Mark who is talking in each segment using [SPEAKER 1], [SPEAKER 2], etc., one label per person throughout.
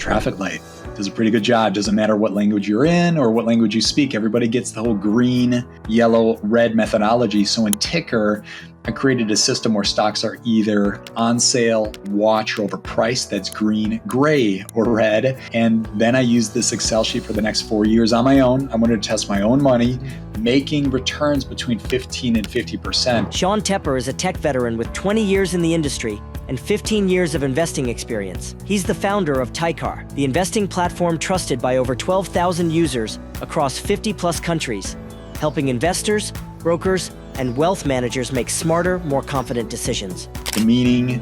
[SPEAKER 1] traffic light. Does a pretty good job. Doesn't matter what language you're in or what language you speak. Everybody gets the whole green, yellow, red methodology. So in Tykr, I created a system where stocks are either on sale, watch, or overpriced. That's green, gray, or red. And then I used this Excel sheet for the next 4 years on my own. I wanted to test my own money, making returns between 15 and 50%.
[SPEAKER 2] Sean Tepper is a tech veteran with 20 years in the industry and 15 years of investing experience. He's the founder of Tykr, the investing platform trusted by over 12,000 users across 50 plus countries, helping investors, brokers, and wealth managers make smarter, more confident decisions.
[SPEAKER 1] The meaning,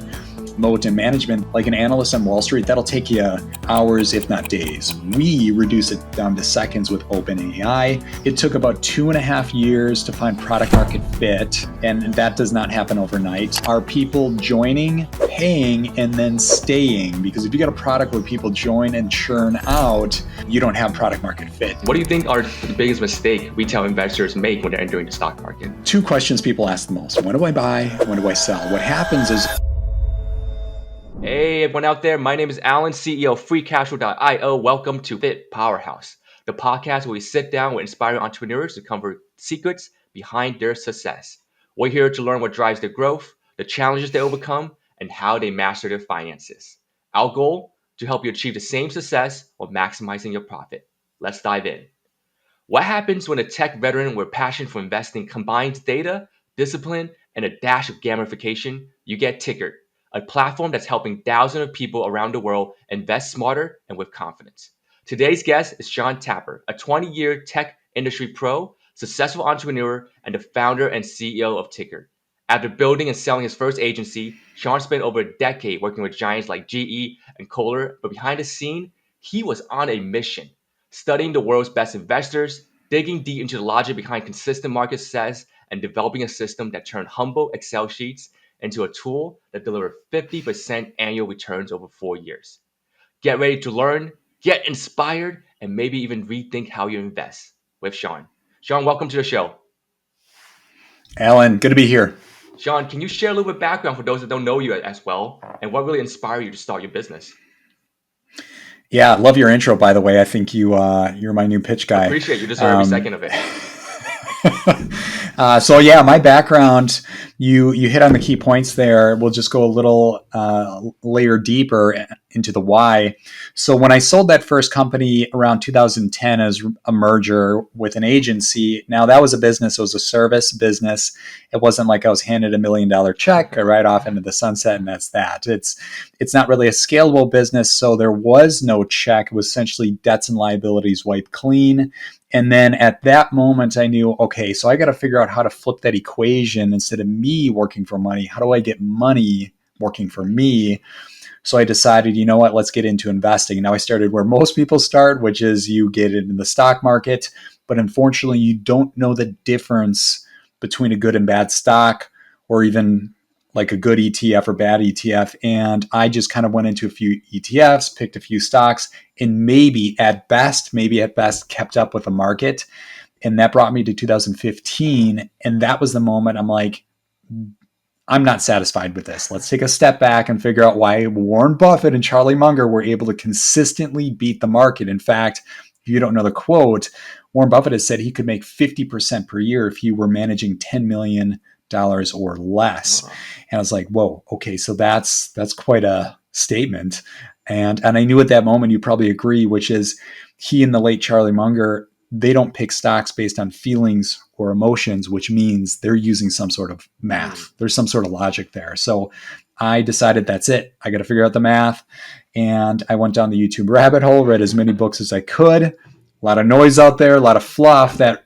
[SPEAKER 1] moat, and management, like an analyst on Wall Street, that'll take you hours, if not days. We reduce it down to seconds with OpenAI. It took about 2.5 years to find product market fit, and that does not happen overnight. Are people joining, paying, and then staying? Because if you got a product where people join and churn out, you don't have product market fit.
[SPEAKER 3] What do you think are the biggest mistake retail investors make when they're entering the stock market?
[SPEAKER 1] 2 questions people ask the most. When do I buy? When do I sell? What happens is,
[SPEAKER 3] hey everyone out there, my name is Alan, CEO of FreeCashflow.io. Welcome to Profit Powerhouse, the podcast where we sit down with inspiring entrepreneurs to cover secrets behind their success. We're here to learn what drives their growth, the challenges they overcome, and how they master their finances. Our goal, to help you achieve the same success while maximizing your profit. Let's dive in. What happens when a tech veteran with passion for investing combines data, discipline, and a dash of gamification? You get Tykr, a platform that's helping thousands of people around the world invest smarter and with confidence. Today's guest is Sean Tepper, a 20-year tech industry pro, successful entrepreneur, and the founder and CEO of Tykr. After building and selling his first agency, Sean spent over a decade working with giants like GE and Kohler, but behind the scene, he was on a mission, studying the world's best investors, digging deep into the logic behind consistent market success, and developing a system that turned humble Excel sheets into a tool that delivered 50% annual returns over 4 years. Get ready to learn, get inspired, and maybe even rethink how you invest with Sean. Sean, welcome to the show.
[SPEAKER 1] Alan, good to be here.
[SPEAKER 3] Sean, can you share a little bit of background for those that don't know you as well, and what really inspired you to start your business?
[SPEAKER 1] Yeah, I love your intro, by the way. I think you're my new pitch guy.
[SPEAKER 3] I appreciate you. Deserve every second of it.
[SPEAKER 1] So yeah, my background, you hit on the key points there. We'll just go a little layer deeper into the why. So when I sold that first company around 2010 as a merger with an agency, now that was a business, it was a service business. It wasn't like I was handed $1 million check, I ride off into the sunset and that's that. It's not really a scalable business, so there was no check. It was essentially debts and liabilities wiped clean. And then at that moment, I knew, okay, so I got to figure out how to flip that equation. Instead of me working for money, how do I get money working for me? So I decided, you know what, let's get into investing. Now I started where most people start, which is you get into the stock market. But unfortunately, you don't know the difference between a good and bad stock, or even like a good ETF or bad ETF. And I just kind of went into a few ETFs, picked a few stocks, and maybe at best kept up with the market. And that brought me to 2015. And that was the moment I'm like, I'm not satisfied with this. Let's take a step back and figure out why Warren Buffett and Charlie Munger were able to consistently beat the market. In fact, if you don't know the quote, Warren Buffett has said he could make 50% per year if he were managing $10 million or less. And I was like, whoa, okay, so that's quite a statement. And I knew at that moment, you probably agree, which is he and the late Charlie Munger, they don't pick stocks based on feelings or emotions, which means they're using some sort of math. There's some sort of logic there. So I decided that's it. I got to figure out the math. And I went down the YouTube rabbit hole, read as many books as I could. A lot of noise out there, a lot of fluff, that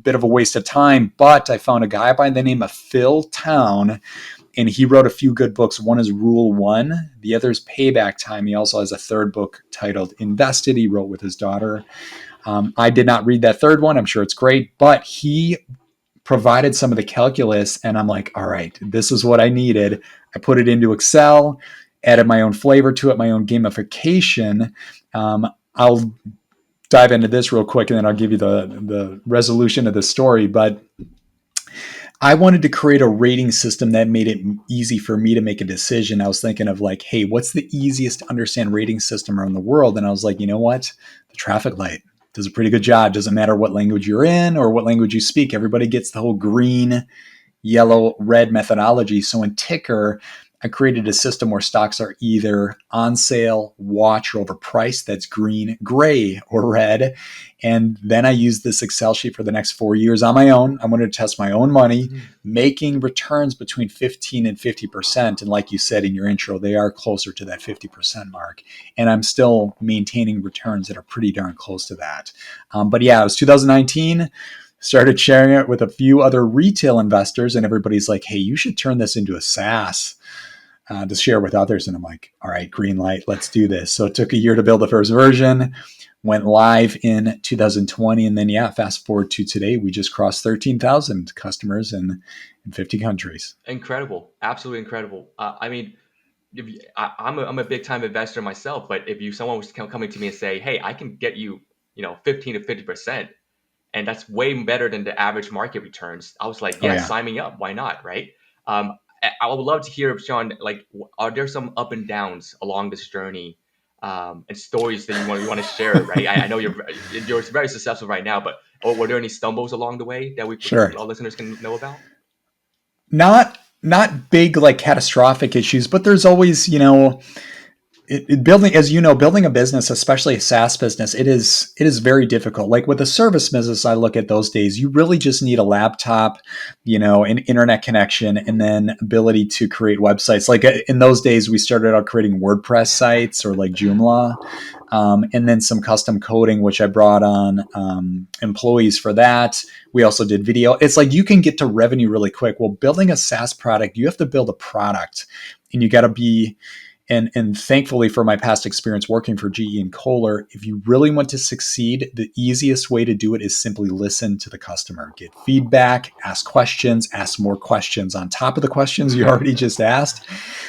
[SPEAKER 1] bit of a waste of time. But I found a guy by the name of Phil Town, and he wrote a few good books. One is Rule 1. The other is Payback Time. He also has a third book titled Invested. He wrote with his daughter. I did not read that third one. I'm sure it's great, but he provided some of the calculus, and I'm like, all right, this is what I needed. I put it into Excel, added my own flavor to it, my own gamification. I'll dive into this real quick, and then I'll give you the resolution of the story. But I wanted to create a rating system that made it easy for me to make a decision. I was thinking of like, hey, what's the easiest to understand rating system around the world? And I was like, you know what? The traffic light does a pretty good job. Doesn't matter what language you're in or what language you speak. Everybody gets the whole green, yellow, red methodology. So in Tykr, I created a system where stocks are either on sale, watch, or overpriced. That's green, gray, or red. And then I used this Excel sheet for the next 4 years on my own. I'm going to test my own money, making returns between 15 and 50%. And like you said in your intro, they are closer to that 50% mark. And I'm still maintaining returns that are pretty darn close to that. But yeah, it was 2019. Started sharing it with a few other retail investors, and everybody's like, hey, you should turn this into a SaaS to share with others. And I'm like, all right, green light, let's do this. So it took a year to build the first version, went live in 2020. And then, yeah, fast forward to today, we just crossed 13,000 customers in 50 countries.
[SPEAKER 3] Incredible. Absolutely incredible. I mean, I'm a big time investor myself, but if someone was coming to me and say, hey, I can get you, 15 to 50%, and that's way better than the average market returns. I was like,
[SPEAKER 1] Oh,
[SPEAKER 3] yeah,
[SPEAKER 1] yeah.
[SPEAKER 3] sign me up. Why not? Right. I would love to hear, Sean, like, are there some up and downs along this journey, and stories that you want to share? Right. I know you're very successful right now, but were there any stumbles along the way that
[SPEAKER 1] Sure.
[SPEAKER 3] our listeners can know about?
[SPEAKER 1] Not big, like catastrophic issues, but there's always, building, as you know, building a business, especially a SaaS business, it is very difficult. Like with a service business, I look at those days, you really just need a laptop, an internet connection, and then ability to create websites. Like in those days, we started out creating WordPress sites or like Joomla, and then some custom coding, which I brought on employees for that. We also did video. It's like you can get to revenue really quick. Well, building a SaaS product, you have to build a product, and you got to be. And thankfully for my past experience working for GE and Kohler, if you really want to succeed, the easiest way to do it is simply listen to the customer, get feedback, ask questions, ask more questions on top of the questions you already just asked.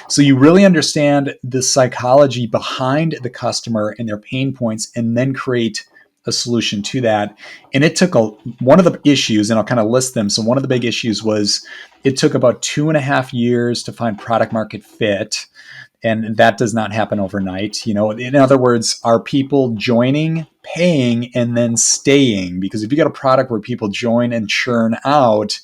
[SPEAKER 1] So you really understand the psychology behind the customer and their pain points, and then create a solution to that. And it took one of the issues, and I'll kind of list them. So one of the big issues was it took about 2.5 years to find product market fit, and that does not happen overnight. In other words, are people joining, paying, and then staying? Because if you got a product where people join and churn out,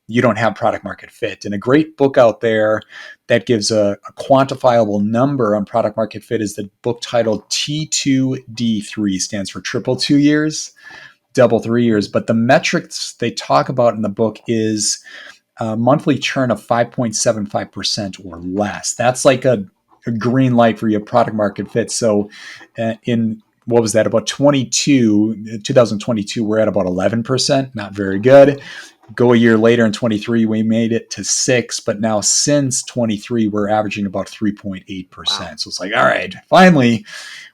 [SPEAKER 1] you don't have product market fit. And a great book out there that gives a quantifiable number on product market fit is the book titled T2D3, stands for triple 2 years, double 3 years. But the metrics they talk about in the book is a monthly churn of 5.75% or less. That's like a green light for your product market fit. So in what was that, about 2022, we're at about 11%, not very good. Go a year later in 23, we made it to 6, but now since 23, we're averaging about 3.8%.
[SPEAKER 3] Wow.
[SPEAKER 1] So it's like, all right, finally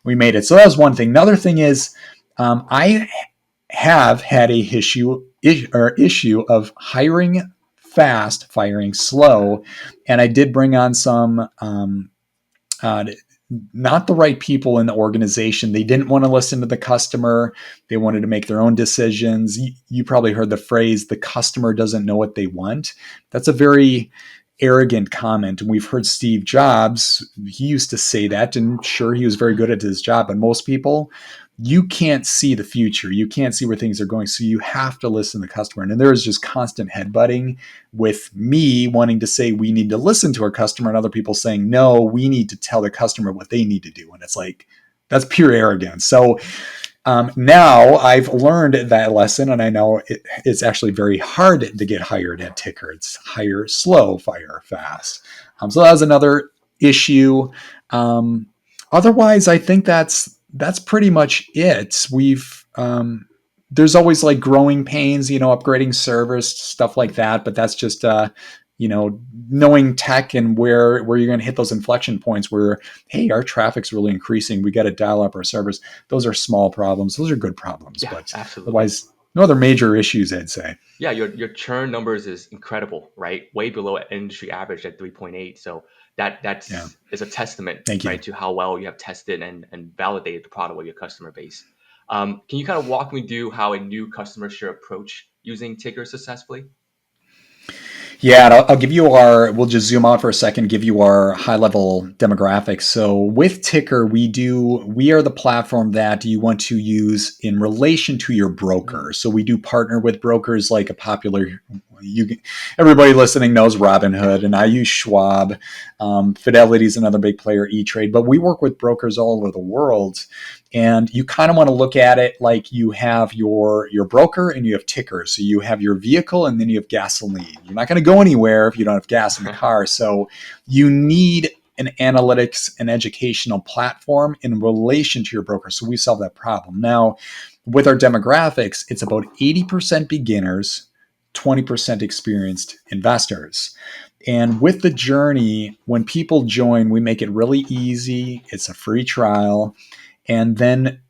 [SPEAKER 1] we made it. So that was one thing. Another thing is I have had a issue of hiring fast, firing slow. And I did bring on some uh, not the right people in the organization. They didn't want to listen to the customer. They wanted to make their own decisions. You probably heard the phrase, the customer doesn't know what they want. That's a very arrogant comment. And we've heard Steve Jobs, he used to say that, and sure, he was very good at his job, but most people, you can't see the future. You can't see where things are going. So you have to listen to the customer. And there is just constant headbutting with me wanting to say we need to listen to our customer and other people saying, no, we need to tell the customer what they need to do. And it's like, that's pure arrogance. So now I've learned that lesson, and I know it's actually very hard to get hired at Tykr. It's hire slow, fire fast. So that was another issue. Otherwise, I think that's pretty much it. There's always like growing pains, upgrading servers, stuff like that. But that's just knowing tech and where you're going to hit those inflection points where, hey, our traffic's really increasing. We got to dial up our servers. Those are small problems. Those are good problems.
[SPEAKER 3] Yeah,
[SPEAKER 1] But
[SPEAKER 3] absolutely.
[SPEAKER 1] otherwise, no other major issues, I'd say.
[SPEAKER 3] Yeah, your churn numbers is incredible, right? Way below industry average at 3.8. So
[SPEAKER 1] Yeah.
[SPEAKER 3] that's is a testament,
[SPEAKER 1] Thank you.
[SPEAKER 3] right, to how well you have tested and validated the product with your customer base. Can you kind of walk me through how a new customer should approach using Tykr successfully?
[SPEAKER 1] Yeah, and I'll give you we'll just zoom out for a second, give you our high level demographics. So with Tykr, we are the platform that you want to use in relation to your
[SPEAKER 3] Mm.
[SPEAKER 1] broker. So we do partner with brokers like a popular, you, everybody listening knows
[SPEAKER 3] Yeah.
[SPEAKER 1] Robinhood, and I use Schwab. Fidelity is another big player, E-Trade, but we work with brokers all over the world. And you kind of want to look at it like you have your broker and you have Tykr. So you have your vehicle and then you have gasoline. You're not going to go anywhere if you don't have gas in the car. So you need an analytics and educational platform in relation to your broker. So we solve that problem. Now, with our demographics, it's about 80% beginners, 20% experienced investors. And with the journey, when people join, we make it really easy. It's a free trial. And then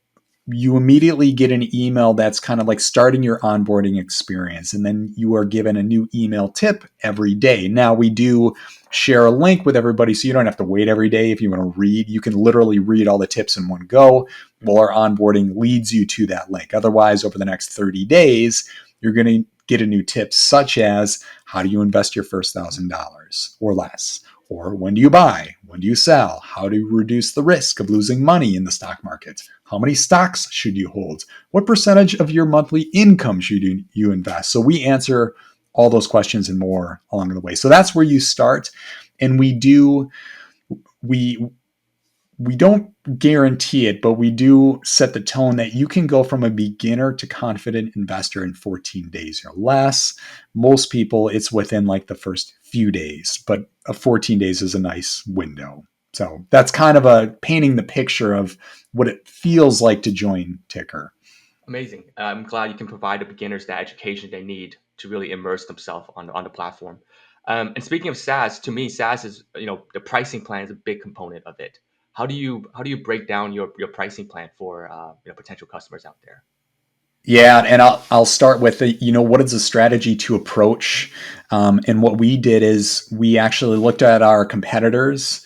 [SPEAKER 1] you immediately get an email that's kind of like starting your onboarding experience. And then you are given a new email tip every day. Now, we do share a link with everybody, so you don't have to wait every day. If you want to read, you can literally read all the tips in one go while our onboarding leads you to that link. Otherwise, over the next 30 days, you're going to get a new tip, such as how do you invest your first $1,000 or less? Or when do you buy? When do you sell? How do you reduce the risk of losing money in the stock market? How many stocks should you hold? What percentage of your monthly income should you invest? So we answer all those questions and more along the way. So that's where you start. And we we don't guarantee it, but we do set the tone that you can go from a beginner to confident investor in 14 days or less. Most people, it's within like the first few days, but 14 days is a nice window. So that's kind of a painting the picture of what it feels like to join Tykr.
[SPEAKER 3] Amazing. I'm glad you can provide the beginners that education they need to really immerse themselves on the platform. And speaking of SaaS, to me, SaaS is, the pricing plan is a big component of it. How do you break down your pricing plan for potential customers out there?
[SPEAKER 1] Yeah, and I'll start with what is the strategy to approach, and what we did is we actually looked at our competitors,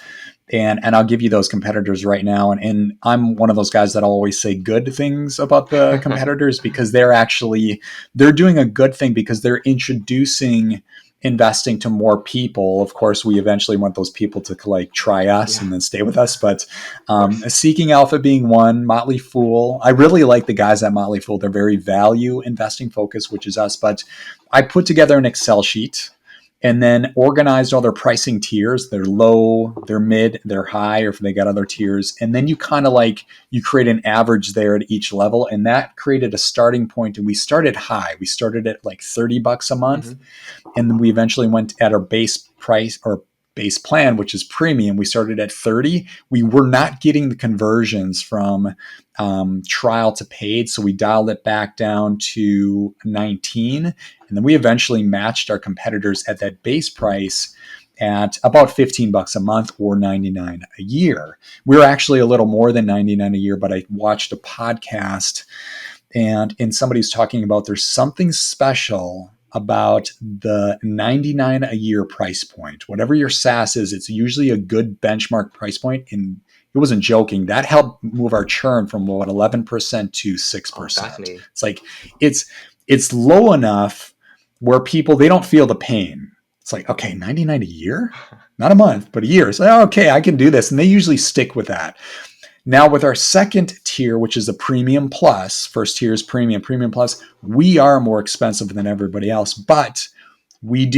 [SPEAKER 1] and I'll give you those competitors right now, and I'm one of those guys that always say good things about the competitors because they're doing a good thing because they're introducing investing to more people. Of course, we eventually want those people to like try us
[SPEAKER 3] Yeah,
[SPEAKER 1] and then stay with us. But
[SPEAKER 3] of course.
[SPEAKER 1] Seeking Alpha being one, Motley Fool. I really like the guys at Motley Fool. They're very value investing focused, which is us. But I put together an Excel sheet and then organized all their pricing tiers. They're low, they're mid, they're high, or if they got other tiers. And then you kind of like you create an average there at each level, and that created a starting point. And we started high. We started at like $30 a month,
[SPEAKER 3] Hmm.
[SPEAKER 1] and then we eventually went at our base price or base plan, which is premium. We started at 30. We were not getting the conversions from trial to paid, so we dialed it back down to 19, and then we eventually matched our competitors at that base price at about $15 a month or 99 a year. We were actually a little more than 99 a year, but I watched a podcast and somebody's talking about there's something special about the 99 a year price point. Whatever your SaaS is, it's usually a good benchmark price point. And it wasn't joking. That helped move our churn from what 11% to
[SPEAKER 3] Oh,
[SPEAKER 1] 6%.
[SPEAKER 3] fascinating.
[SPEAKER 1] It's like it's low enough where people they don't feel the pain. It's like, okay, 99 a year? Not a month, but a year. So okay, I can do this. And they usually stick with that. Now, with our second tier, which is a premium plus, first tier is premium, premium plus, we are more expensive than everybody else, but we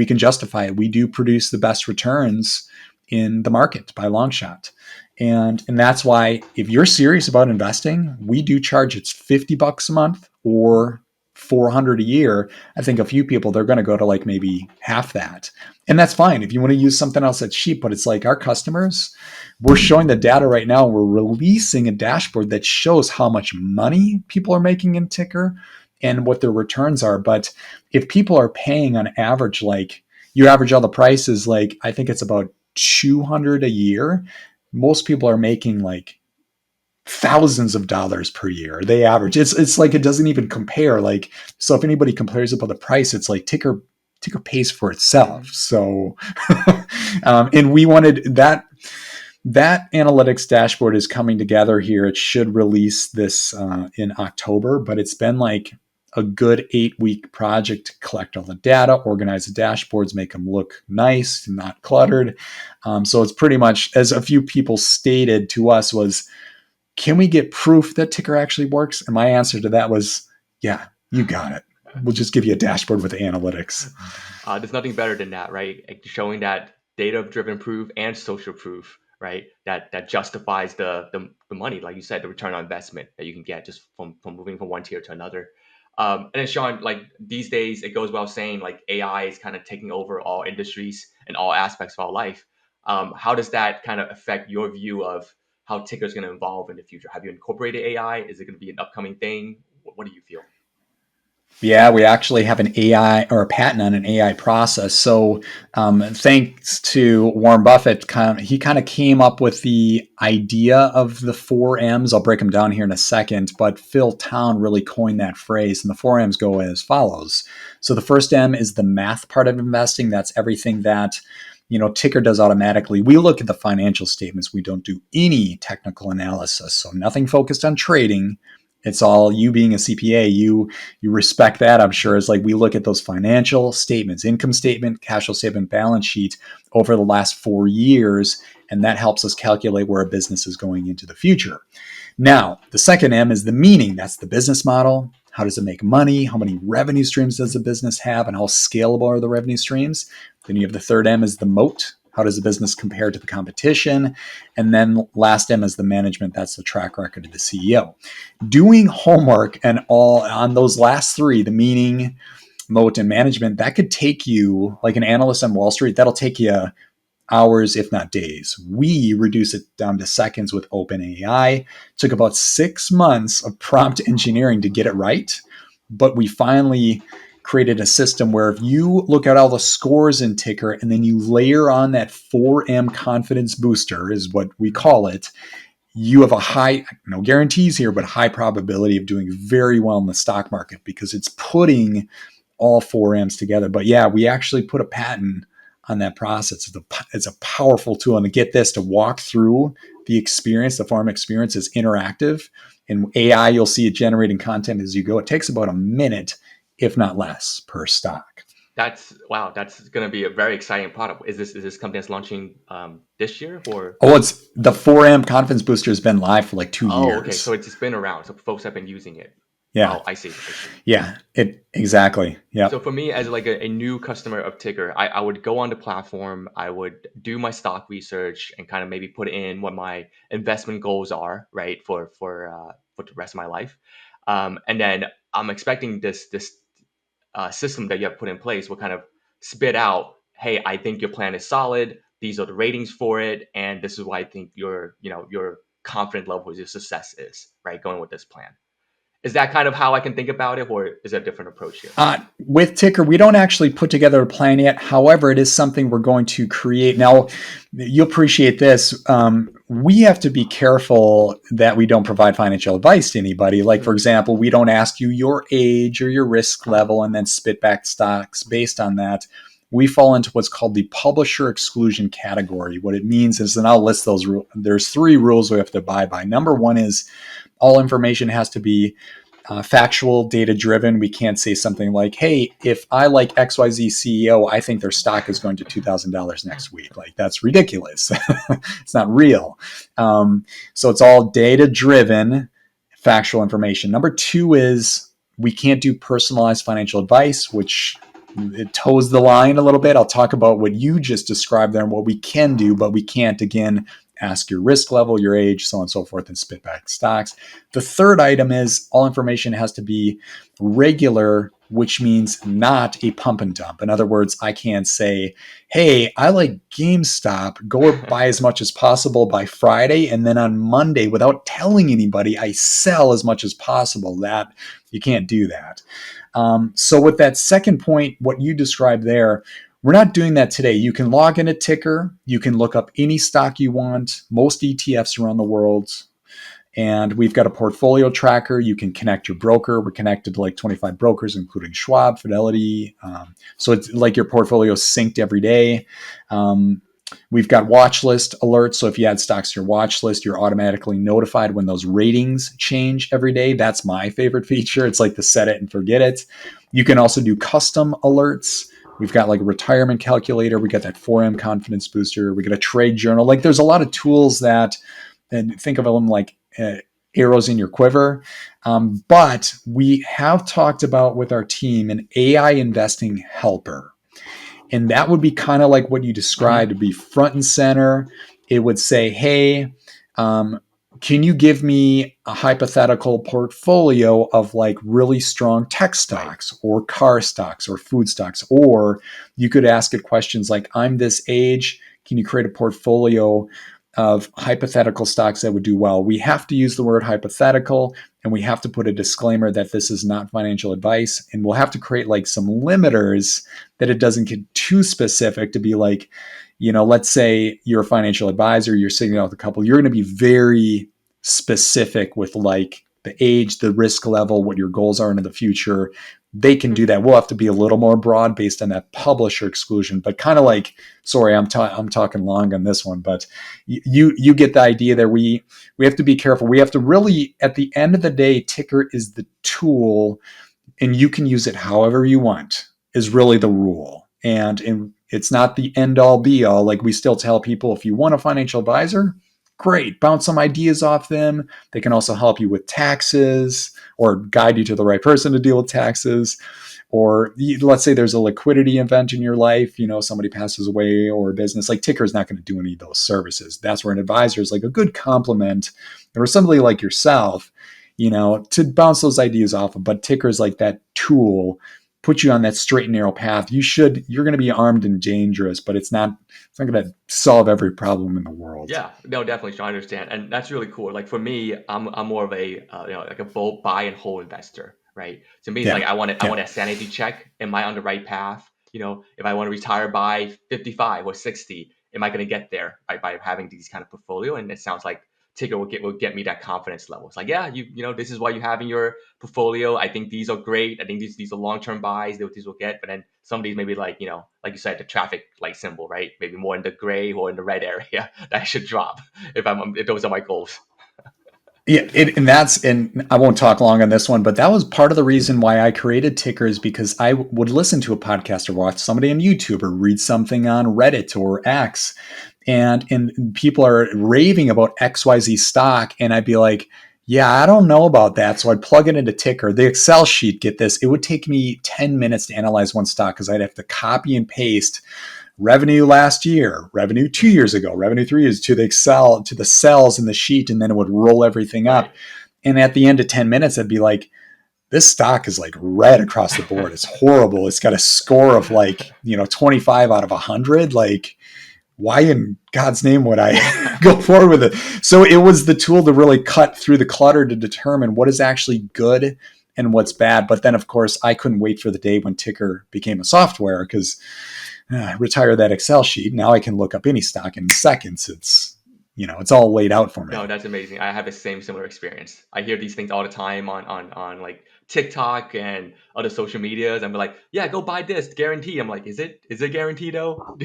[SPEAKER 1] can justify it. We do produce the best returns in the market by a long shot. And that's why if you're serious about investing, we do charge it's $50 a month or 400 a year. I think a few people they're going to go to like maybe half that. And that's fine if you want to use something else that's cheap, but it's like our customers, we're showing the data right now. We're releasing a dashboard that shows how much money people are making in Tykr and what their returns are. But if people are paying on average, like you average all the prices, like I think it's about 200 a year. Most people are making like thousands of dollars per year. They average. It's like it doesn't even compare. Like so, if anybody compares about the price, it's like Tykr pays for itself.
[SPEAKER 3] Hmm.
[SPEAKER 1] So, and we wanted that analytics dashboard is coming together here. It should release this in October, but it's been like a good 8-week project to collect all the data, organize the dashboards, make them look nice and not cluttered. So it's pretty much, as a few people stated to us, was, can we get proof that Tykr actually works? And my answer to that was, yeah, you got it. We'll just give you a dashboard with analytics.
[SPEAKER 3] There's nothing better than that, right? Like showing that data-driven proof and social proof, right? That justifies the money, like you said, the return on investment that you can get just from moving from one tier to another. And then Sean, like these days, it goes without saying, like AI is kind of taking over all industries and all aspects of our life. How does that kind of affect your view of how Tykr is going to evolve in the future? Have you incorporated AI? Is it going to be an upcoming thing? What do you feel?
[SPEAKER 1] Yeah, we actually have an AI or a patent on an AI process. So, thanks to Warren Buffett, he kind of came up with the idea of the 4 M's. I'll break them down here in a second, but Phil Town really coined that phrase. And the 4 M's go as follows. So, the first M is the math part of investing. That's everything that Tykr does automatically. We look at the financial statements. We don't do any technical analysis. So, nothing focused on trading. It's all you being a CPA. You respect that, I'm sure. It's like we look at those financial statements, income statement, cash flow statement, balance sheet over the last 4 years, and that helps us calculate where a business is going into the future. Now, the second M is the meaning. That's the business model. How does it make money? How many revenue streams does the business have? And how scalable are the revenue streams? Then you have the third M is the moat. How does the business compare to the competition? And then last M is the management. That's the track record of the CEO. Doing homework and all on those last three, the meaning, moat, and management, that could take you, like an analyst on Wall Street, that'll take you hours, if not days. We reduce it down to seconds with OpenAI. It took about 6 months of prompt engineering to get it right, but we finally created a system where if you look at all the scores in Tykr and then you layer on that 4M confidence booster, is what we call it, you have a high, no guarantees here, but high probability of doing very well in the stock market because it's putting all 4M's together. But yeah, we actually put a patent on that process. It's a powerful tool. And to get this to walk through the experience, the farm experience is interactive. And AI, you'll see it generating content as you go. It takes about a minute, if not less, per stock.
[SPEAKER 3] That's wow. That's going to be a very exciting product. Is this company that's launching this year or?
[SPEAKER 1] Oh, it's the 4M confidence booster has been live for like 2 years.
[SPEAKER 3] Oh, okay. So it's been around. So folks have been using it.
[SPEAKER 1] Yeah.
[SPEAKER 3] Oh, I see.
[SPEAKER 1] Yeah, exactly. Yeah.
[SPEAKER 3] So for me, as like a new customer of Tykr, I would go on the platform, I would do my stock research and kind of maybe put in what my investment goals are, right, for the rest of my life, and then I'm expecting this system that you have put in place will kind of spit out, hey, I think your plan is solid. These are the ratings for it, and this is why I think your confident level of your success is, right, going with this plan. Is that kind of how I can think about it, or is there a different approach here?
[SPEAKER 1] With Tykr, we don't actually put together a plan yet. However, it is something we're going to create. Now, you'll appreciate this. We have to be careful that we don't provide financial advice to anybody. Like, for example, we don't ask you your age or your risk level and then spit back stocks based on that. We fall into what's called the publisher exclusion category. What it means is, and I'll list those rules. There's 3 rules we have to abide by. Number 1 is all information has to be factual, data-driven. We can't say something like, hey, if I like XYZ CEO, I think their stock is going to $2,000 next week. Like, that's ridiculous. It's not real. So it's all data-driven, factual information. Number 2 is we can't do personalized financial advice, which it toes the line a little bit. I'll talk about what you just described there and what we can do, but we can't, again, ask your risk level, your age, so on and so forth, and spit back stocks. The third item is all information has to be regular, which means not a pump and dump. In other words, I can't say, hey, I like GameStop, go buy as much as possible by Friday, and then on Monday, without telling anybody, I sell as much as possible. That you can't do that. So with that second point, what you described there, we're not doing that today. You can log into Tykr. You can look up any stock you want, most ETFs around the world. And we've got a portfolio tracker. You can connect your broker. We're connected to like 25 brokers, including Schwab, Fidelity. So it's like your portfolio is synced every day. We've got watch list alerts. So if you add stocks to your watch list, you're automatically notified when those ratings change every day. That's my favorite feature. It's like the set it and forget it. You can also do custom alerts. We've got like a retirement calculator. We got that 4M confidence booster. We got a trade journal. Like there's a lot of tools that, and think of them like arrows in your quiver. But we have talked about with our team an AI investing helper. And that would be kind of like what you described, to be front and center. It would say, hey, can you give me a hypothetical portfolio of like really strong tech stocks or car stocks or food stocks? Or you could ask it questions like, I'm this age. Can you create a portfolio of hypothetical stocks that would do well? We have to use the word hypothetical, and we have to put a disclaimer that this is not financial advice. And we'll have to create like some limiters that it doesn't get too specific to be like, let's say you're a financial advisor, you're sitting down with a couple, you're going to be very specific with like the age, the risk level, what your goals are into the future. They can do that. We'll have to be a little more broad based on that publisher exclusion, but kind of like, sorry, I'm talking long on this one, but you get the idea there. We have to be careful. We have to really, at the end of the day, Tykr is the tool, and you can use it however you want, is really the rule. And it's not the end all be all. Like we still tell people, if you want a financial advisor, great, bounce some ideas off them. They can also help you with taxes or guide you to the right person to deal with taxes. Or let's say there's a liquidity event in your life, somebody passes away or a business, like Tykr is not going to do any of those services. That's where an advisor is like a good complement, or somebody like yourself, to bounce those ideas off of. But Tykr is like that tool, put you on that straight and narrow path. You're going to be armed and dangerous, but it's not going to solve every problem in the world.
[SPEAKER 3] Yeah, no, definitely, Sean, I understand, and that's really cool. Like for me, I'm more of a like a both buy and hold investor, right? To me, it's like I want a sanity check. Am I on the right path? If I want to retire by 55 or 60, am I going to get there by having these kind of portfolio? And it sounds like Tykr will get me that confidence level. It's like, yeah, this is what you have in your portfolio. I think these are great. I think these are long-term buys that these will get. But then some of these maybe like, like you said, the traffic light symbol, right? Maybe more in the gray or in the red area that I should drop if those are my goals.
[SPEAKER 1] Yeah, and I won't talk long on this one, but that was part of the reason why I created Tykr, is because I would listen to a podcast or watch somebody on YouTube or read something on Reddit or X, and people are raving about XYZ stock, and I'd be like, yeah, I don't know about that. So I'd plug it into Tykr. The Excel sheet, get this, it would take me 10 minutes to analyze one stock because I'd have to copy and paste revenue last year, revenue 2 years ago, revenue 3 years to the Excel, to the cells in the sheet, and then it would roll everything up. And at the end of 10 minutes, I'd be like, this stock is like red across the board. It's horrible. It's got a score of like, 25 out of 100. Like, why in God's name would I go forward with it? So it was the tool to really cut through the clutter to determine what is actually good and what's bad. But then, of course, I couldn't wait for the day when Tykr became a software, because retire that Excel sheet. Now I can look up any stock in seconds. It's all laid out for me.
[SPEAKER 3] No, that's amazing. I have the similar experience. I hear these things all the time on like TikTok and other social medias. I'm like, yeah, go buy this, guaranteed. I'm like, is it guaranteed though?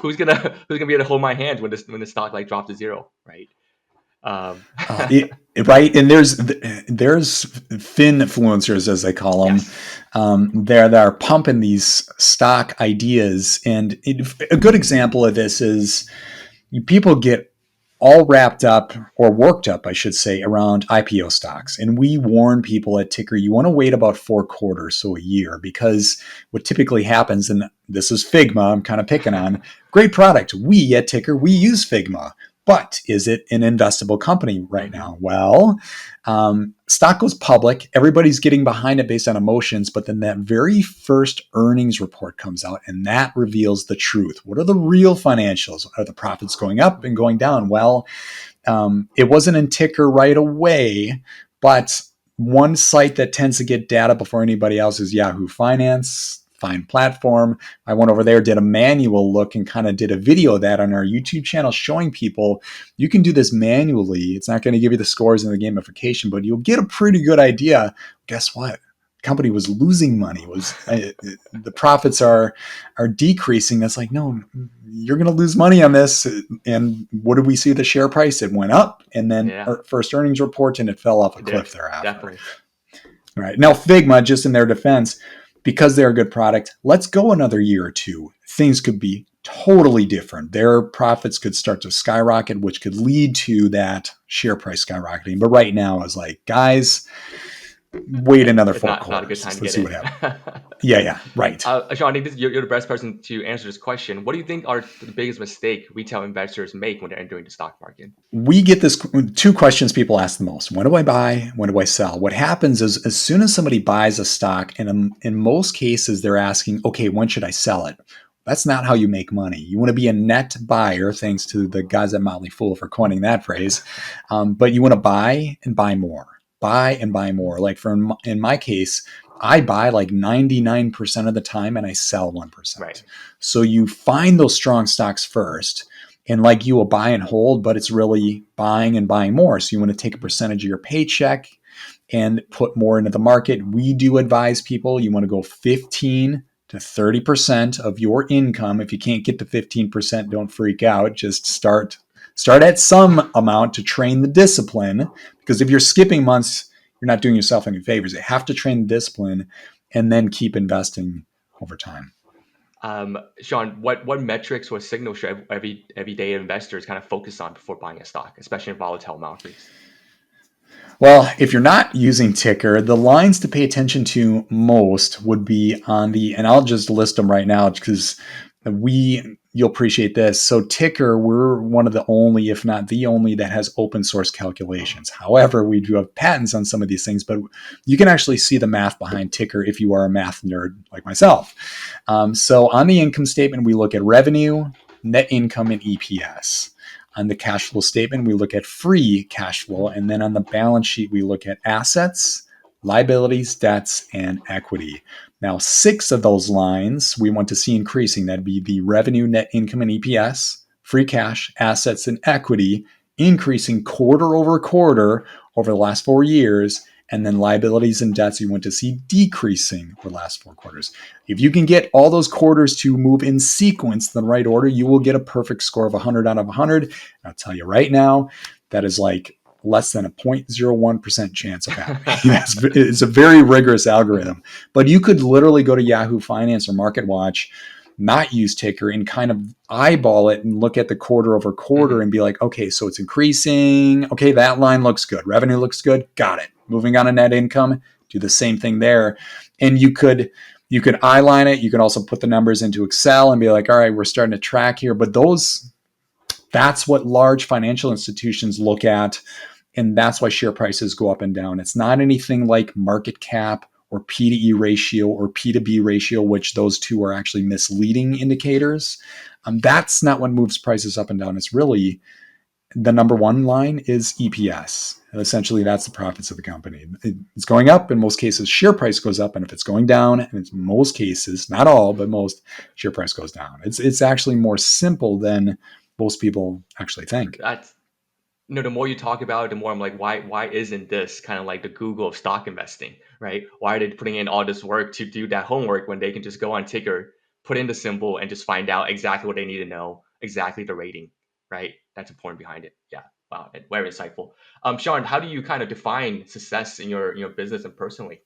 [SPEAKER 3] Who's gonna be able to hold my hand when the stock like drops to zero, right?
[SPEAKER 1] Right, and there's finfluencers, as they call them. Yes. That are pumping these stock ideas, and a good example of this is people get all wrapped up, or worked up, I should say, around IPO stocks. And we warn people at Tykr, you want to wait about 4 quarters, so a year, because what typically happens, and this is Figma, I'm kind of picking on, great product. We at Tykr, we use Figma. But is it an investable company right now? Well, stock goes public. Everybody's getting behind it based on emotions. But then that very first earnings report comes out, and that reveals the truth. What are the real financials? Are the profits going up and going down? Well, it wasn't in Tykr right away, but one site that tends to get data before anybody else is Yahoo Finance. Fine platform. I went over there, did a manual look, and kind of did a video of that on our YouTube channel, showing people you can do this manually. It's not going to give you the scores and the gamification, but you'll get a pretty good idea. Guess what? company was losing money, the profits are decreasing. That's like, no, you're going to lose money on this. And what did we see? The share price, it went up, and then
[SPEAKER 3] Yeah,
[SPEAKER 1] our first earnings report, and it fell off a
[SPEAKER 3] it did.
[SPEAKER 1] cliff thereafter.
[SPEAKER 3] Definitely.
[SPEAKER 1] Right. Now, Figma, just in their defense, because they're a good product, let's go another year or two. Things could be totally different. Their profits could start to skyrocket, which could lead to that share price skyrocketing. But right now, it's like, guys, wait another
[SPEAKER 3] It's
[SPEAKER 1] 4
[SPEAKER 3] not a good time
[SPEAKER 1] quarters.
[SPEAKER 3] to
[SPEAKER 1] Let's
[SPEAKER 3] get
[SPEAKER 1] see
[SPEAKER 3] in.
[SPEAKER 1] what happens. Yeah, right.
[SPEAKER 3] Sean, I think you're the best person to answer this question. What do you think are the biggest mistake retail investors make when they're entering the stock market?
[SPEAKER 1] We get this 2 questions people ask the most. When do I buy? When do I sell? What happens is as soon as somebody buys a stock, and in most cases, they're asking, okay, when should I sell it? That's not how you make money. You want to be a net buyer, thanks to the guys at Motley Fool for coining that phrase. But you want to buy and buy more, buy and buy more. Like in my case, I buy like 99% of the time and I sell 1%.
[SPEAKER 3] Right.
[SPEAKER 1] So you find those strong stocks first, and like you will buy and hold, but it's really buying and buying more. So you want to take a percentage of your paycheck and put more into the market. We do advise people you want to go 15 to 30% of your income. If you can't get to 15%, don't freak out. Just start at some amount to train the discipline, because if you're skipping months, you're not doing yourself any favors. You have to train the discipline and then keep investing over time.
[SPEAKER 3] Sean, what metrics or signals should everyday investors kind of focus on before buying a stock, especially in volatile markets?
[SPEAKER 1] Well, if you're not using Tykr, the lines to pay attention to most would be on and I'll just list them right now because you'll appreciate this. So Tykr, we're one of the only, if not the only, that has open source calculations. However, we do have patents on some of these things, but you can actually see the math behind Tykr if you are a math nerd like myself. So on the income statement, we look at revenue, net income, and EPS. On the cash flow statement, we look at free cash flow. And then on the balance sheet, we look at assets, liabilities, debts, and equity. Now, 6 of those lines we want to see increasing. That'd be the revenue, net income, and EPS, free cash, assets, and equity, increasing quarter over quarter over the last 4 years. And then liabilities and debts you want to see decreasing over the last 4 quarters. If you can get all those quarters to move in sequence in the right order, you will get a perfect score of 100 out of 100. And I'll tell you right now, that is like less than a 0.01% chance of happening. It's a very rigorous algorithm. But you could literally go to Yahoo Finance or MarketWatch, not use Tykr, and kind of eyeball it and look at the quarter over quarter and be like, okay, so it's increasing. Okay, that line looks good. Revenue looks good. Got it. Moving on to net income, do the same thing there. And you could eyeline it. You can also put the numbers into Excel and be like, all right, we're starting to track here. But that's what large financial institutions look at. And that's why share prices go up and down. It's not anything like market cap or P to E ratio or P to B ratio, which those two are actually misleading indicators. That's not what moves prices up and down. It's really the number one line is EPS. And essentially, that's the profits of the company. It's going up. In most cases, share price goes up. And if it's going down, and it's most cases, not all, but most, share price goes down. It's actually more simple than most people actually think.
[SPEAKER 3] That's the more you talk about it, the more I'm like, why isn't this kind of like the Google of stock investing, right? Why are they putting in all this work to do that homework when they can just go on Tykr, put in the symbol, and just find out exactly what they need to know, exactly the rating, right? That's important behind it. Yeah. Wow. Very insightful. Sean, how do you kind of define success in your business and personally?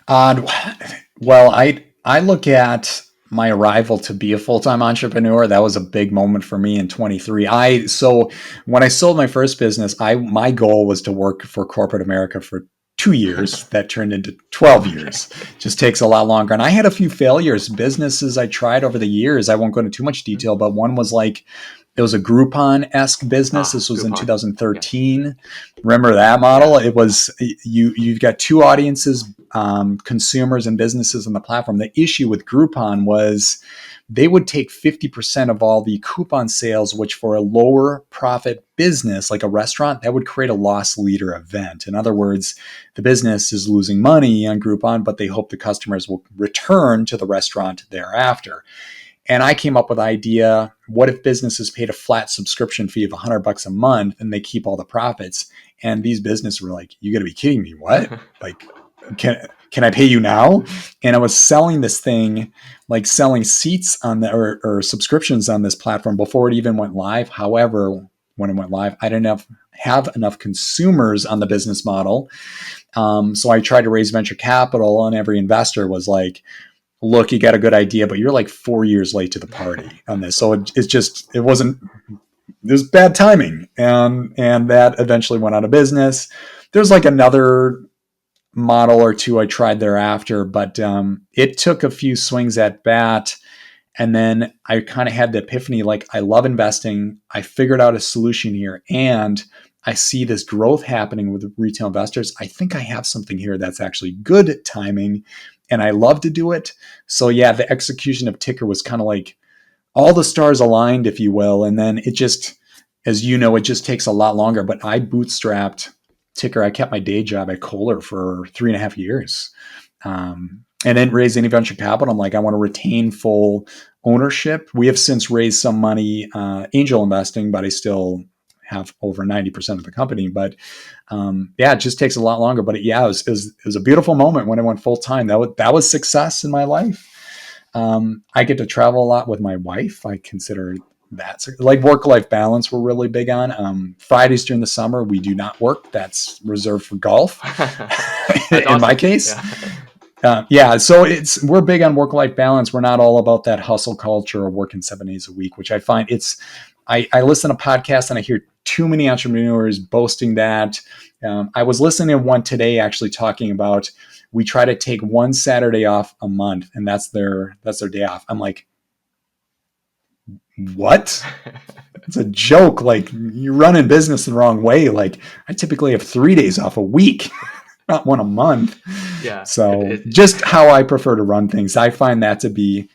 [SPEAKER 1] Well, I look at my arrival to be a full-time entrepreneur. That was a big moment for me in 23. So when I sold my first business, my goal was to work for corporate America for 2 years. That turned into 12 years. Just takes a lot longer. And I had a few failures, businesses I tried over the years. I won't go into too much detail, but one was like, it was a Groupon-esque business. This was Groupon. In 2013. Yeah. Remember that model? Yeah. It was, you've got 2 audiences, consumers and businesses on the platform. The issue with Groupon was they would take 50% of all the coupon sales, which for a lower profit business like a restaurant, that would create a loss leader event. In other words, the business is losing money on Groupon, but they hope the customers will return to the restaurant thereafter. And I came up with the idea, what if businesses paid a flat subscription fee of $100 a month and they keep all the profits? And these businesses were like, you got to be kidding me. What? Like, can I pay you now? And I was selling this thing, like selling seats on the or subscriptions on this platform before it even went live. However, when it went live, I didn't have enough consumers on the business model. So I tried to raise venture capital, and every investor was like, look, you got a good idea, but you're like 4 years late to the party on this. So it was bad timing. And that eventually went out of business. There's like another model or two I tried thereafter, but it took a few swings at bat. And then I kind of had the epiphany, like, I love investing. I figured out a solution here, and I see this growth happening with retail investors. I think I have something here that's actually good timing, and I love to do it. So yeah, the execution of Tykr was kind of like all the stars aligned, if you will. And then it just, as you know, it just takes a lot longer. But I bootstrapped Tykr. I kept my day job at Kohler for 3.5 years. And didn't raise any venture capital. I'm like, I want to retain full ownership. We have since raised some money, angel investing, but I still have over 90% of the company. But yeah, it just takes a lot longer. But it was a beautiful moment when I went full time. That was success in my life. I get to travel a lot with my wife. I consider that like work-life balance we're really big on. Fridays during the summer, we do not work. That's reserved for golf. In
[SPEAKER 3] awesome.
[SPEAKER 1] my case.
[SPEAKER 3] Yeah.
[SPEAKER 1] So we're big on work-life balance. We're not all about that hustle culture or working 7 days a week, which I find I listen to podcasts and I hear too many entrepreneurs boasting that. I was listening to one today actually talking about, we try to take one Saturday off a month, and that's their day off. I'm like, what? It's a joke. Like, you're running business the wrong way. Like, I typically have 3 days off a week, not one a month.
[SPEAKER 3] Yeah.
[SPEAKER 1] So just how I prefer to run things, I find that to be,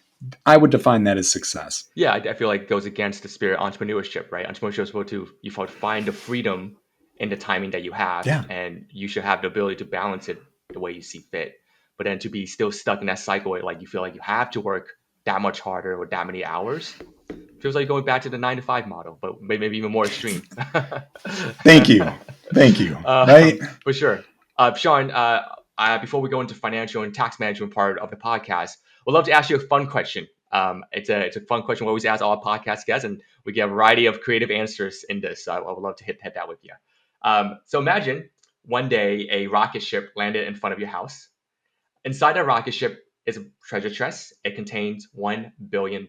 [SPEAKER 1] I would define that as success.
[SPEAKER 3] Yeah, I feel like it goes against the spirit of entrepreneurship, right? Entrepreneurship is supposed to, you find the freedom in the timing that you have,
[SPEAKER 1] Yeah.
[SPEAKER 3] and you should have the ability to balance it the way you see fit. But then to be still stuck in that cycle where like you feel like you have to work that much harder or that many hours, feels like going back to the 9 to 5 model, but maybe even more extreme.
[SPEAKER 1] Thank you. Right?
[SPEAKER 3] For sure. Sean, before we go into financial and tax management part of the podcast, we'd love to ask you a fun question. It's a fun question we always ask all podcast guests, and we get a variety of creative answers in this. So I would love to hit that with you. So imagine one day a rocket ship landed in front of your house. Inside that rocket ship is a treasure chest. It contains $1 billion.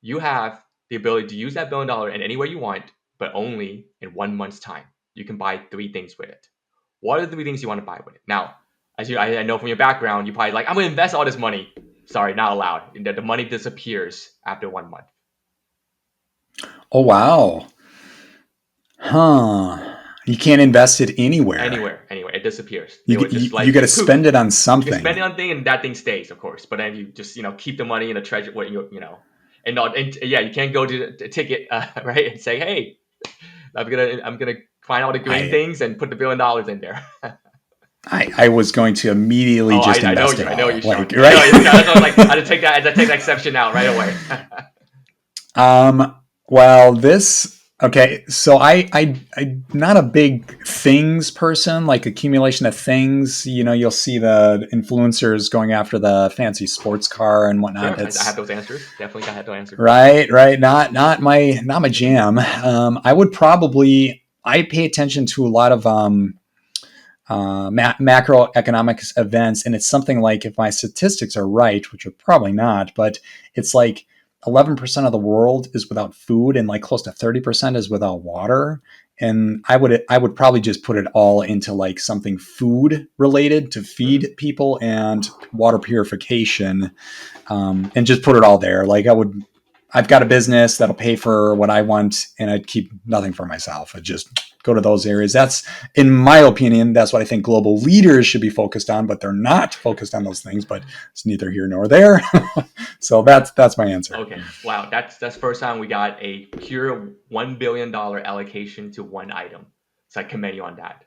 [SPEAKER 3] You have the ability to use that $1 billion in any way you want, but only in 1 month's time. You can buy 3 things with it. What are the 3 things you want to buy with it? Now, as I know from your background, you probably like, I'm going to invest all this money. Sorry, not allowed. The money disappears after 1 month.
[SPEAKER 1] Oh, wow. Huh. You can't invest it anywhere.
[SPEAKER 3] Anywhere. It disappears.
[SPEAKER 1] You got to spend it on something.
[SPEAKER 3] You can spend it on thing, and that thing stays, of course. But then you just keep the money in a treasure. And you can't go to the ticket right and say, hey, I'm gonna find all the green things and put the $1 billion in there.
[SPEAKER 1] I was going to immediately invest it all.
[SPEAKER 3] I know you should.
[SPEAKER 1] Right?
[SPEAKER 3] That's what I was like, I had to take that exception out right away.
[SPEAKER 1] Well, okay, so I'm not a big things person, like accumulation of things. You'll see the influencers going after the fancy sports car and whatnot.
[SPEAKER 3] Sure, I have those answers. Definitely, I have those answers.
[SPEAKER 1] Right. Not my jam. I pay attention to a lot of macroeconomic events, and it's something like, if my statistics are right, which are probably not, but it's like 11% of the world is without food, and like close to 30% is without water. And I would probably just put it all into like something food related to feed people, and water purification, and just put it all there. Like I've got a business that'll pay for what I want, and I'd keep nothing for myself. I'd just go to those areas. That's, in my opinion, that's what I think global leaders should be focused on, but they're not focused on those things, but it's neither here nor there. So that's my answer.
[SPEAKER 3] Okay. Wow. That's the first time we got a pure $1 billion allocation to one item. So I commend you on that.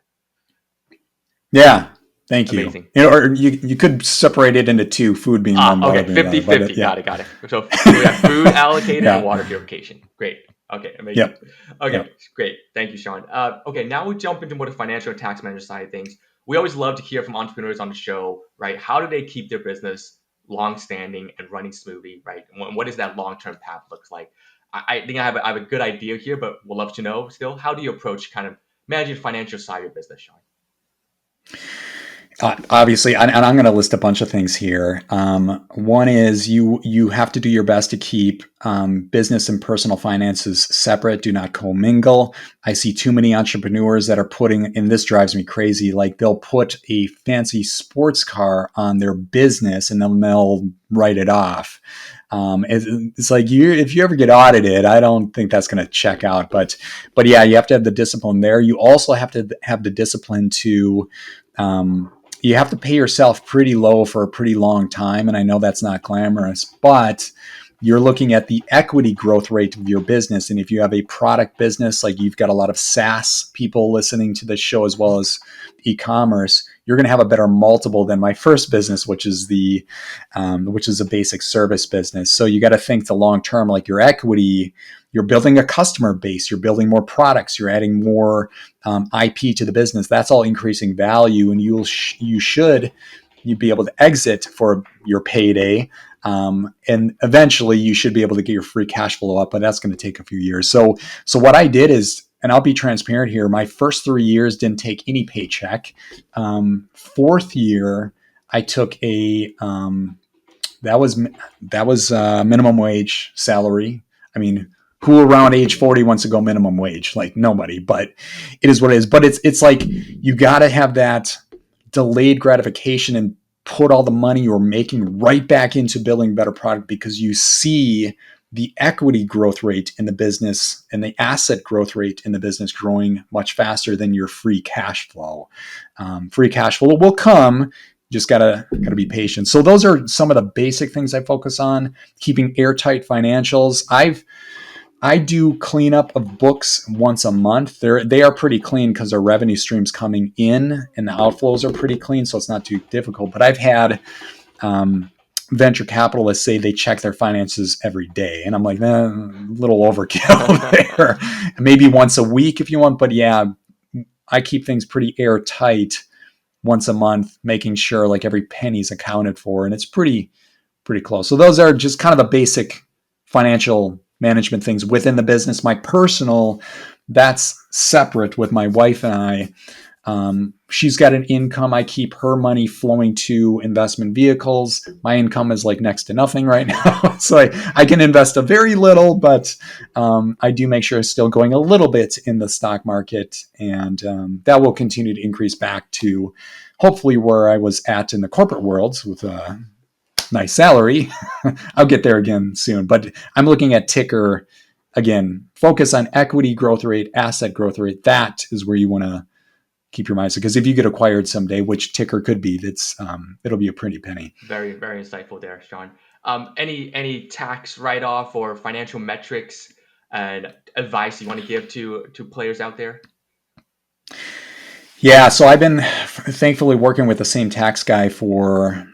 [SPEAKER 1] Yeah. Thank you.
[SPEAKER 3] Amazing.
[SPEAKER 1] Or you could separate it into two, food being one, water
[SPEAKER 3] Okay,
[SPEAKER 1] being the other.
[SPEAKER 3] 50-50.
[SPEAKER 1] But
[SPEAKER 3] Got it, got it. So we have food allocated and
[SPEAKER 1] yeah,
[SPEAKER 3] water purification. Great. Okay, amazing.
[SPEAKER 1] yep,
[SPEAKER 3] Okay,
[SPEAKER 1] yep.
[SPEAKER 3] great. Thank you, Sean. Okay, now we jump into more the financial and tax manager side of things. We always love to hear from entrepreneurs on the show, right? How do they keep their business long-standing and running smoothly, right? And what does that long-term path looks like? I think I have a good idea here, but we'd love to know still. How do you approach kind of managing the financial side of your business, Sean?
[SPEAKER 1] Obviously, and I'm going to list a bunch of things here. One is you have to do your best to keep business and personal finances separate. Do not commingle. I see too many entrepreneurs that are putting, and this drives me crazy. Like they'll put a fancy sports car on their business, and then they'll write it off. It's like if you ever get audited, I don't think that's going to check out. But yeah, you have to have the discipline there. You also have to have the discipline to. You have to pay yourself pretty low for a pretty long time. And I know that's not glamorous, but you're looking at the equity growth rate of your business. And if you have a product business, like you've got a lot of SaaS people listening to this show, as well as e-commerce, you're going to have a better multiple than my first business, which is a basic service business. So you got to think the long term, like your equity. You're building a customer base. You're building more products. You're adding more IP to the business. That's all increasing value, and you'd be able to exit for your payday, and eventually you should be able to get your free cash flow up. But that's going to take a few years. So what I did is, and I'll be transparent here, my first 3 years didn't take any paycheck. Fourth year, I took that was minimum wage salary. I mean, who around age 40 wants to go minimum wage? Like nobody, but it is what it is. But it's like you got to have that delayed gratification and put all the money you're making right back into building a better product, because you see the equity growth rate in the business and the asset growth rate in the business growing much faster than your free cash flow. Free cash flow will come. Just gotta be patient. So those are some of the basic things I focus on. Keeping airtight financials. I do cleanup of books once a month. They are pretty clean because their revenue streams coming in and the outflows are pretty clean, so it's not too difficult. But I've had venture capitalists say they check their finances every day, and I'm like, a little overkill there. Maybe once a week if you want, but yeah, I keep things pretty airtight once a month, making sure like every penny's accounted for, and it's pretty close. So those are just kind of the basic financial management things within the business. My personal, that's separate with my wife and I. She's got an income. I keep her money flowing to investment vehicles. My income is like next to nothing right now. So I can invest a very little, but I do make sure it's still going a little bit in the stock market. And that will continue to increase back to hopefully where I was at in the corporate world with a nice salary. I'll get there again soon. But I'm looking at Tykr again. Focus on equity growth rate, asset growth rate. That is where you want to keep your mind. Because if you get acquired someday, which Tykr could be, it'll be a pretty penny.
[SPEAKER 3] Very, very insightful there, Sean. Any tax write-off or financial metrics and advice you want to give to players out there?
[SPEAKER 1] Yeah, so I've been thankfully working with the same tax guy for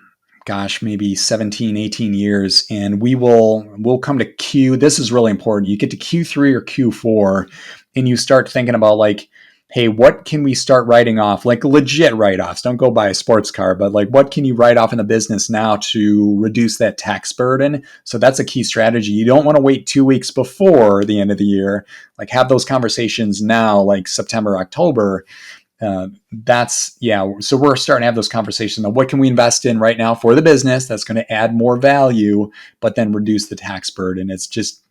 [SPEAKER 1] maybe 17, 18 years. And we'll come to Q. This is really important. You get to Q3 or Q4 and you start thinking about like, hey, what can we start writing off? Like legit write-offs. Don't go buy a sports car, but like what can you write off in the business now to reduce that tax burden? So that's a key strategy. You don't want to wait 2 weeks before the end of the year. Like have those conversations now, like September, October. So we're starting to have those conversations on what can we invest in right now for the business that's going to add more value, but then reduce the tax burden. It's just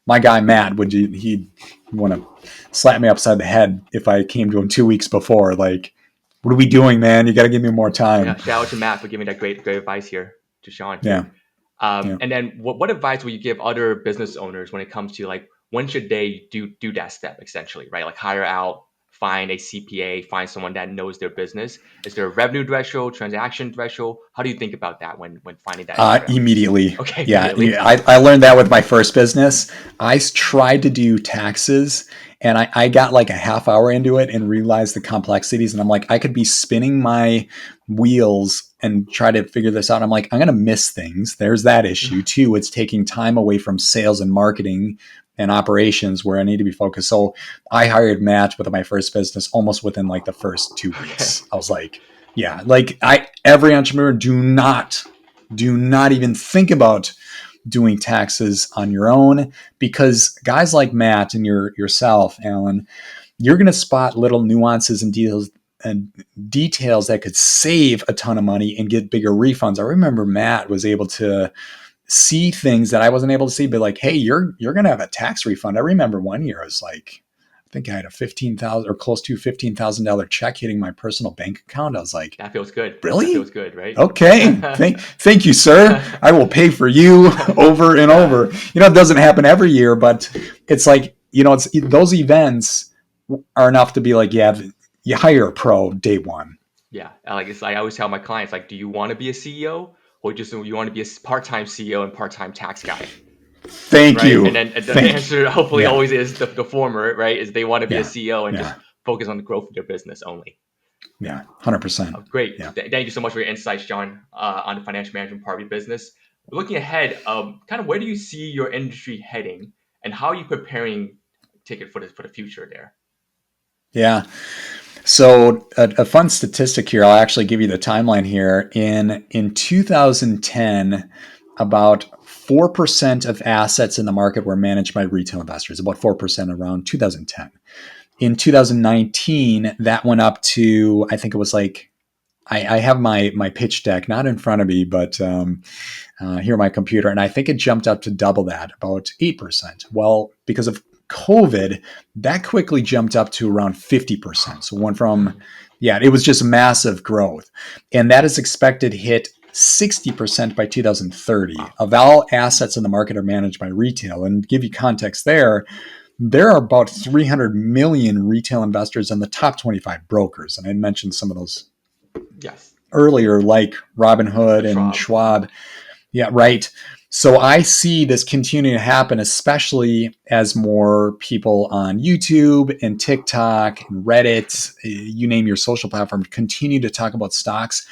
[SPEAKER 1] my guy Matt he'd want to slap me upside the head if I came to him 2 weeks before. Like, what are we doing, man? You got to give me more time.
[SPEAKER 3] Yeah, shout out to Matt for giving that great advice here to Sean.
[SPEAKER 1] Yeah.
[SPEAKER 3] And then what advice will you give other business owners when it comes to like when should they do that step essentially, right? Like hire out find a CPA, find someone that knows their business? Is there a revenue threshold, transaction threshold? How do you think about that when finding that expert out?
[SPEAKER 1] Immediately.
[SPEAKER 3] Okay,
[SPEAKER 1] Yeah,
[SPEAKER 3] immediately.
[SPEAKER 1] I learned that with my first business. Tried to do taxes, and I got like a half hour into it and realized the complexities. And I'm like, I could be spinning my wheels and try to figure this out. I'm like, I'm going to miss things. There's that issue too. It's taking time away from sales and marketing and operations where I need to be focused. So I hired Matt with my first business almost within like the first 2 weeks.
[SPEAKER 3] Okay.
[SPEAKER 1] I was like, yeah, like every entrepreneur, do not even think about doing taxes on your own, because guys like Matt and yourself, Alan, you're going to spot little nuances and details that could save a ton of money and get bigger refunds. I remember Matt was able to see things that I wasn't able to see, but like, hey, you're going to have a tax refund. I remember one year I was like, I think I had a $15,000 or close to $15,000 check hitting my personal bank account. I was like,
[SPEAKER 3] That feels good.
[SPEAKER 1] really?
[SPEAKER 3] That feels good, right?
[SPEAKER 1] Okay. Thank you, sir. I will pay for you over and over. It doesn't happen every year, but it's like, it's those events are enough to be like, yeah, you hire a pro day one.
[SPEAKER 3] Yeah, it's like I always tell my clients, like, do you want to be a CEO or just you want to be a part-time CEO and part-time tax guy?
[SPEAKER 1] Thank
[SPEAKER 3] Right.
[SPEAKER 1] you.
[SPEAKER 3] And then the answer hopefully
[SPEAKER 1] Yeah.
[SPEAKER 3] always is the former, right? Is they want to be a
[SPEAKER 1] Yeah.
[SPEAKER 3] CEO and
[SPEAKER 1] Yeah.
[SPEAKER 3] just focus on the growth of their business only.
[SPEAKER 1] Yeah. 100%.
[SPEAKER 3] Great.
[SPEAKER 1] Yeah.
[SPEAKER 3] Thank you so much for your insights, John, on the financial management part of your business. Looking ahead, kind of where do you see your industry heading, and how are you preparing Tykr for the future there?
[SPEAKER 1] Yeah. So a fun statistic here, I'll actually give you the timeline here. In 2010, about 4% of assets in the market were managed by retail investors, about 4% around 2010. In 2019, that went up to, I think it was like, I have my pitch deck not in front of me, but here on my computer, and I think it jumped up to double that, about 8%. Well, because of COVID, that quickly jumped up to around 50%. So went from, it was just massive growth. And that is expected to hit 60% by 2030.
[SPEAKER 3] Wow.
[SPEAKER 1] Of all assets in the market are managed by retail. And to give you context there are about 300 million retail investors and the top 25 brokers. And I mentioned some of those
[SPEAKER 3] Yes.
[SPEAKER 1] earlier, like Robinhood and Schwab. Yeah, right. So I see this continuing to happen, especially as more people on YouTube and TikTok and Reddit, you name your social platform, continue to talk about stocks.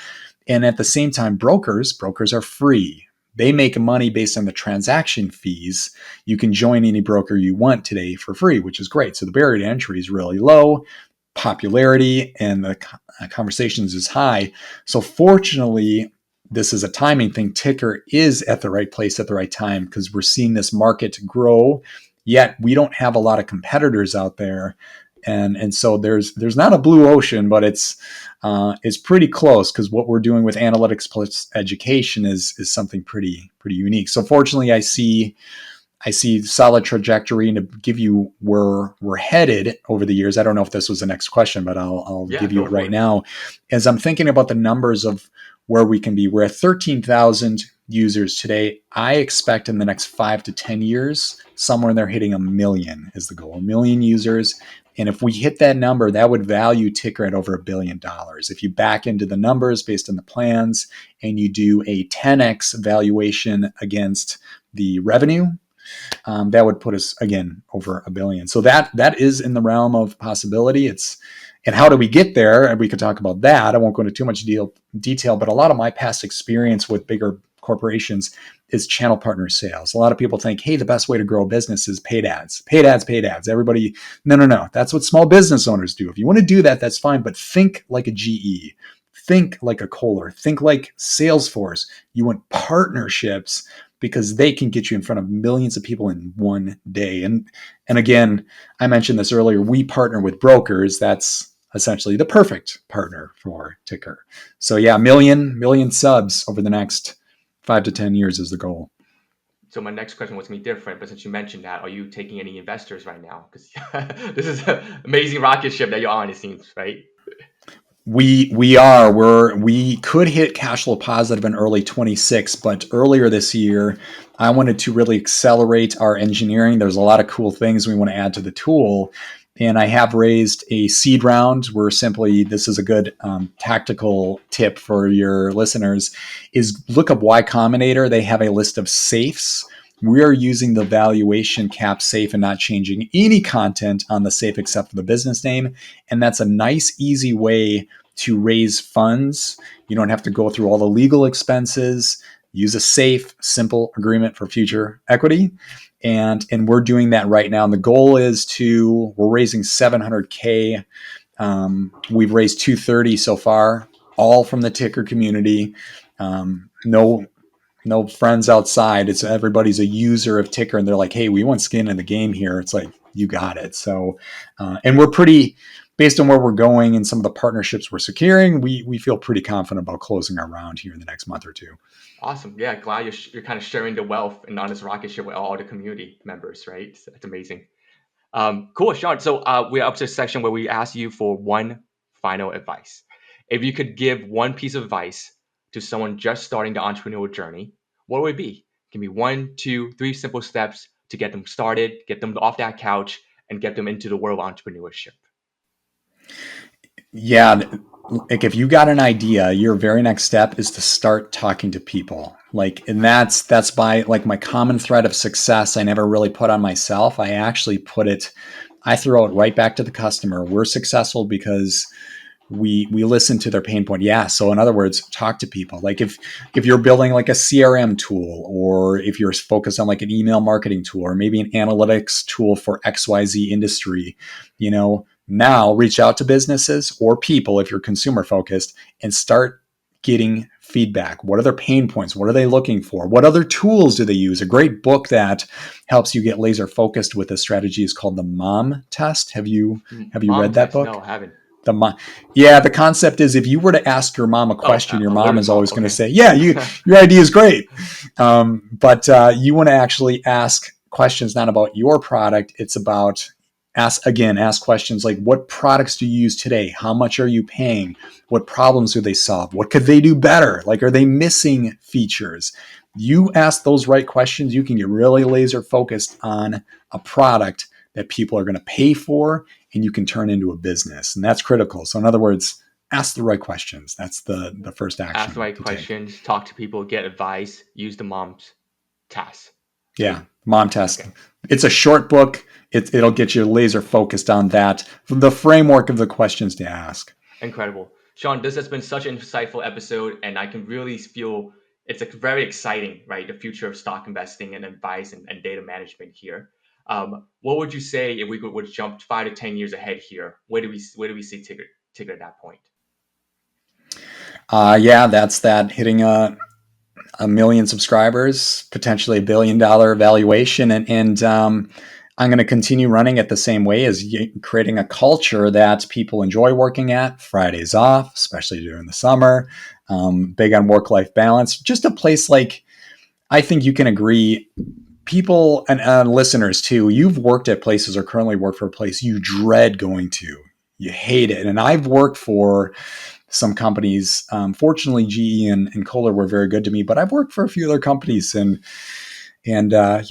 [SPEAKER 1] And at the same time, brokers are free. They make money based on the transaction fees. You can join any broker you want today for free, which is great. So the barrier to entry is really low. Popularity and the conversations is high. So fortunately, this is a timing thing. Tykr is at the right place at the right time because we're seeing this market grow, yet we don't have a lot of competitors out there. And so there's not a blue ocean, but it's pretty close, because what we're doing with analytics plus education is something pretty unique. So fortunately, I see solid trajectory, and to give you where we're headed over the years. I don't know if this was the next question, but I'll give you it right now. As I'm thinking about the numbers of where we can be, we're at 13,000 users today. I expect in the next 5 to 10 years, somewhere in there hitting 1 million is the goal, 1 million users. And if we hit that number, that would value Tykr at over $1 billion. If you back into the numbers based on the plans and you do a 10x valuation against the revenue, that would put us again over $1 billion. So that is in the realm of possibility. And how do we get there? And we could talk about that. I won't go into too much detail, but a lot of my past experience with bigger corporations is channel partner sales. A lot of people think, hey, the best way to grow a business is paid ads. Everybody, no. That's what small business owners do. If you want to do that, that's fine. But think like a GE. Think like a Kohler. Think like Salesforce. You want partnerships because they can get you in front of millions of people in one day. And again, I mentioned this earlier, we partner with brokers. That's essentially the perfect partner for Tykr. So yeah, million subs over the next 5 to 10 years is the goal.
[SPEAKER 3] So my next question was going to be different, but since you mentioned that, are you taking any investors right now? Because this is an amazing rocket ship that you're on, it seems, right?
[SPEAKER 1] We could hit cash flow positive in early 26, but earlier this year, I wanted to really accelerate our engineering. There's a lot of cool things we want to add to the tool. And I have raised a seed round where simply, this is a good tactical tip for your listeners, is look up Y Combinator. They have a list of safes. We are using the valuation cap safe and not changing any content on the safe except for the business name. And that's a nice, easy way to raise funds. You don't have to go through all the legal expenses. Use a safe, simple agreement for future equity. And we're doing that right now. And the goal is we're raising 700K. We've raised 230 so far, all from the Tykr community. No friends outside. It's everybody's a user of Tykr, and they're like, hey, we want skin in the game here. It's like, you got it. So, and we're pretty, based on where we're going and some of the partnerships we're securing, we feel pretty confident about closing our round here in the next month or two.
[SPEAKER 3] Awesome. Yeah, glad you're kind of sharing the wealth and on this rocket ship with all the community members, right? So that's amazing. Cool, Sean. So we're up to a section where we ask you for one final advice. If you could give one piece of advice to someone just starting the entrepreneurial journey, what would it be? It can be 1, 2, 3 simple steps to get them started, get them off that couch, and get them into the world of entrepreneurship.
[SPEAKER 1] Yeah, like if you got an idea, your very next step is to start talking to people. And that's my common thread of success. I never really put on myself. I throw it right back to the customer. We're successful because we listen to their pain point. Yeah. So in other words, talk to people. Like if you're building like a CRM tool, or if you're focused on like an email marketing tool, or maybe an analytics tool for XYZ industry, now reach out to businesses or people if you're consumer focused and start getting feedback. What are their pain points? What are they looking for? What other tools do they use? A great book that helps you get laser focused with this strategy is called the Mom Test. Have you
[SPEAKER 3] Mom
[SPEAKER 1] read that
[SPEAKER 3] test?
[SPEAKER 1] book?
[SPEAKER 3] No, I haven't.
[SPEAKER 1] The concept is, if you were to ask your mom a question, your mom is always going to say, yeah, your idea is great. But you want to actually ask questions, not about your product. It's about ask questions like, what products do you use today? How much are you paying? What problems do they solve? What could they do better? Like, are they missing features? You ask those right questions, you can get really laser focused on a product that people are going to pay for, and you can turn into a business. And that's critical. So in other words, ask the right questions. That's the first action.
[SPEAKER 3] Ask the right questions, talk to people, get advice, use the Mom's test.
[SPEAKER 1] Yeah, Mom Test.
[SPEAKER 3] Okay.
[SPEAKER 1] It's a short book. It'll get you laser focused on that, the framework of the questions to ask.
[SPEAKER 3] Incredible. Sean, this has been such an insightful episode, and I can really feel it's very exciting, right? The future of stock investing and advice and data management here. What would you say if we would jump 5 to 10 years ahead here? Where do we see Tykr at that point?
[SPEAKER 1] That's that hitting a million subscribers, potentially $1 billion valuation, and I'm going to continue running it the same way, as creating a culture that people enjoy working at. Fridays off, especially during the summer. Big on work-life balance. Just a place like, I think you can agree, people and listeners too, you've worked at places or currently work for a place you dread going to. You hate it. And I've worked for some companies. Fortunately, GE and Kohler were very good to me, but I've worked for a few other companies, and I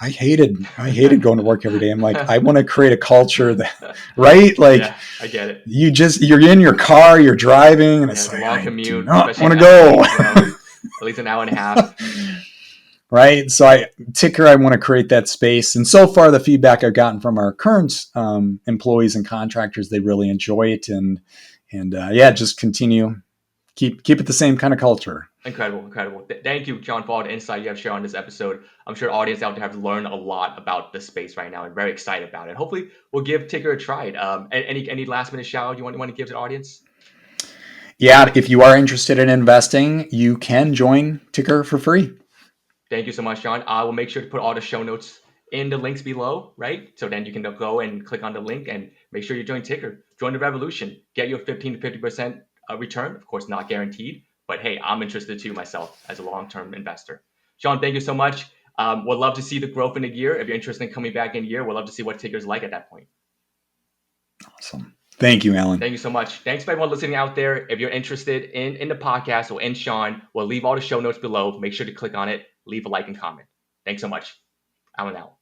[SPEAKER 1] hated going to work every day. I'm like, I want to create a culture that, right? Like,
[SPEAKER 3] yeah, I get it.
[SPEAKER 1] You're in your car, you're driving, and it's like,
[SPEAKER 3] long
[SPEAKER 1] I
[SPEAKER 3] commute,
[SPEAKER 1] do not want to go.
[SPEAKER 3] At least an hour and a half.
[SPEAKER 1] Right. So Tykr, I want to create that space. And so far, the feedback I've gotten from our current employees and contractors, they really enjoy it. And just continue, keep it the same kind of culture.
[SPEAKER 3] Incredible. Thank you, John, for all the insight you have shared on this episode. I'm sure audience out there have learned a lot about the space right now and very excited about it. Hopefully, we'll give Tykr a try. Any last minute shout out you want to give to the audience?
[SPEAKER 1] Yeah, if you are interested in investing, you can join Tykr for free.
[SPEAKER 3] Thank you so much, John. I will make sure to put all the show notes in the links below, right? So then you can go and click on the link and make sure you join Tykr. Join the revolution. Get your 15 to 50% return. Of course, not guaranteed. But hey, I'm interested too myself as a long-term investor. Sean, thank you so much. Would love to see the growth in a year. If you're interested in coming back in a year, we'd love to see what Tykr's like at that point.
[SPEAKER 1] Awesome. Thank you, Alan.
[SPEAKER 3] Thank you so much. Thanks for everyone listening out there. If you're interested in the podcast or in Sean, we'll leave all the show notes below. Make sure to click on it, leave a like and comment. Thanks so much. Alan out.